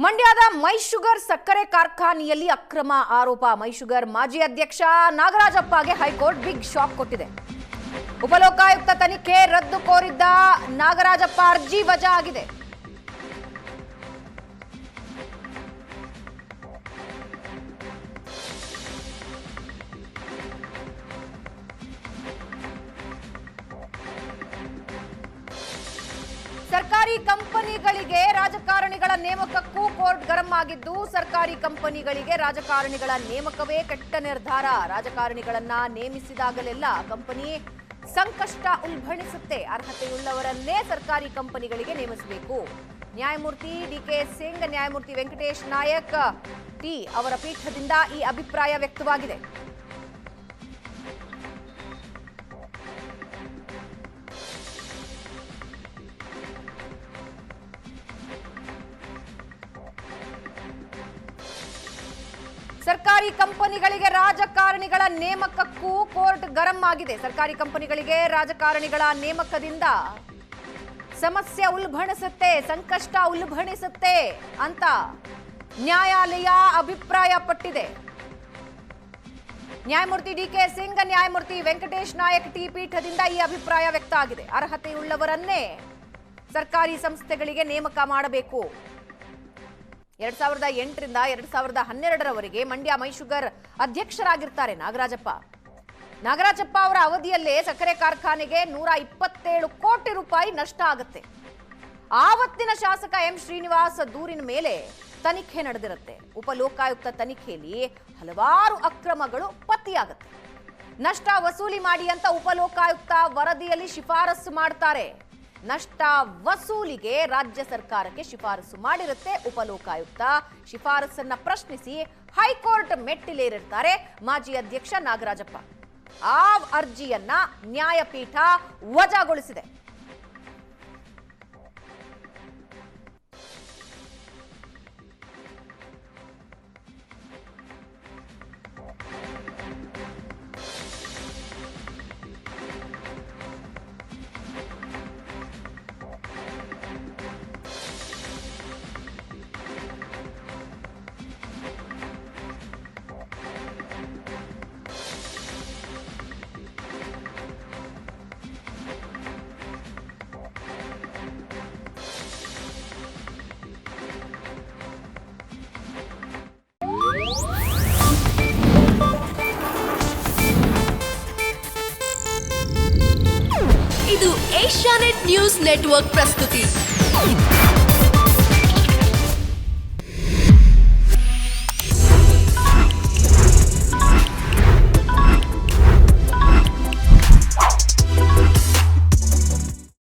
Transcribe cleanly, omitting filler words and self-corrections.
ಮಂಡ್ಯದ ಮೈಶುಗರ್ ಸಕ್ಕರೆ ಕಾರ್ಖಾನೆಯಲ್ಲಿ ಅಕ್ರಮ ಆರೋಪ. ಮೈಶುಗರ್ ಮಾಜಿ ಅಧ್ಯಕ್ಷ ನಾಗರಾಜಪ್ಪಗೆ ಹೈಕೋರ್ಟ್ ಬಿಗ್ ಶಾಕ್ ಕೊಟ್ಟಿದೆ. ಉಪಲೋಕಾಯುಕ್ತ ತನಿಖೆ ರದ್ದು ಕೋರಿದ್ದ ನಾಗರಾಜಪ್ಪ ಅರ್ಜಿ ವಜಾ ಆಗಿದೆ. ಸರ್ಕಾರಿ ಕಂಪನಿಗಳಿಗೆ ರಾಜಕಾರಣಿಗಳ ನೇಮಕಕ್ಕೂ ಕೋರ್ಟ್ ಗರಂ ಆಗಿದ್ದು, ಸರ್ಕಾರಿ ಕಂಪನಿಗಳಿಗೆ ರಾಜಕಾರಣಿಗಳ ನೇಮಕವೇ ಕೆಟ್ಟ ನಿರ್ಧಾರ. ರಾಜಕಾರಣಿಗಳನ್ನ ನೇಮಿಸಿದಾಗಲೆಲ್ಲ ಕಂಪನಿ ಸಂಕಷ್ಟ ಉಲ್ಬಣಿಸುತ್ತೆ. ಅರ್ಹತೆಯುಳ್ಳವರನ್ನೇ ಸರ್ಕಾರಿ ಕಂಪನಿಗಳಿಗೆ ನೇಮಿಸಬೇಕು. ನ್ಯಾಯಮೂರ್ತಿ ಡಿಕೆ ಸಿಂಗ್, ನ್ಯಾಯಮೂರ್ತಿ ವೆಂಕಟೇಶ್ ನಾಯಕ್ ಟಿ ಅವರ ಪೀಠದಿಂದ ಈ ಅಭಿಪ್ರಾಯ ವ್ಯಕ್ತವಾಗಿದೆ. ಸರ್ಕಾರಿ ಕಂಪನಿಗಳಿಗೆ ರಾಜಕಾರಣಿಗಳ ನೇಮಕಕ್ಕೂ ಕೋರ್ಟ್ ಗರಂ ಆಗಿದೆ. ಸರ್ಕಾರಿ ಕಂಪನಿಗಳಿಗೆ ರಾಜಕಾರಣಿಗಳ ನೇಮಕದಿಂದ ಸಮಸ್ಯೆ ಉಲ್ಬಣಿಸುತ್ತೆ, ಸಂಕಷ್ಟ ಉಲ್ಬಣಿಸುತ್ತೆ ಅಂತ ನ್ಯಾಯಾಲಯ ಅಭಿಪ್ರಾಯ ಪಟ್ಟಿದೆ. ನ್ಯಾಯಮೂರ್ತಿ ಡಿಕೆ ಸಿಂಗ್, ನ್ಯಾಯಮೂರ್ತಿ ವೆಂಕಟೇಶ್ ನಾಯಕ್ ಟಿ ಪೀಠದಿಂದ ಈ ಅಭಿಪ್ರಾಯ ವ್ಯಕ್ತ ಆಗಿದೆ. ಅರ್ಹತೆಯುಳ್ಳವರನ್ನೇ ಸರ್ಕಾರಿ ಸಂಸ್ಥೆಗಳಿಗೆ ನೇಮಕ ಮಾಡಬೇಕು. 2008ರಿಂದ 2012ರವರೆಗೆ ಮಂಡ್ಯ ಮೈಶುಗರ್ ಅಧ್ಯಕ್ಷರಾಗಿರ್ತಾರೆ ನಾಗರಾಜಪ್ಪ. ನಾಗರಾಜಪ್ಪ ಅವರ ಅವಧಿಯಲ್ಲೇ ಸಕ್ಕರೆ ಕಾರ್ಖಾನೆಗೆ 127 ಕೋಟಿ ರೂಪಾಯಿ ನಷ್ಟ ಆಗುತ್ತೆ. ಆವತ್ತಿನ ಶಾಸಕ ಎಂ ಶ್ರೀನಿವಾಸ್ ದೂರಿನ ಮೇಲೆ ತನಿಖೆ ನಡೆದಿರುತ್ತೆ. ಉಪಲೋಕಾಯುಕ್ತ ತನಿಖೆಯಲ್ಲಿ ಹಲವಾರು ಅಕ್ರಮಗಳು ಪತ್ತೆಯಾಗುತ್ತೆ. ನಷ್ಟ ವಸೂಲಿ ಮಾಡಿ ಅಂತ ಉಪಲೋಕಾಯುಕ್ತ ವರದಿಯಲ್ಲಿ ಶಿಫಾರಸು ಮಾಡ್ತಾರೆ. ನಷ್ಟ ವಸೂಲಿಗೆ ರಾಜ್ಯ ಸರ್ಕಾರಕ್ಕೆ ಶಿಫಾರಸು ಮಾಡಿರುತ್ತೆ ಉಪಲೋಕಾಯುಕ್ತ. ಶಿಫಾರಸನ್ನ ಪ್ರಶ್ನಿಸಿ ಹೈಕೋರ್ಟ್ ಮೆಟ್ಟಿಲೇರಿರ್ತಾರೆ ಮಾಜಿ ಅಧ್ಯಕ್ಷ ನಾಗರಾಜಪ್ಪ. ಆ ಅರ್ಜಿಯನ್ನ ನ್ಯಾಯಪೀಠ ವಜಾಗೊಳಿಸಿದೆ. ಇದು ಏಷ್ಯಾನೆಟ್ ನ್ಯೂಸ್ ನೆಟ್ವರ್ಕ್ ಪ್ರಸ್ತುತಿ.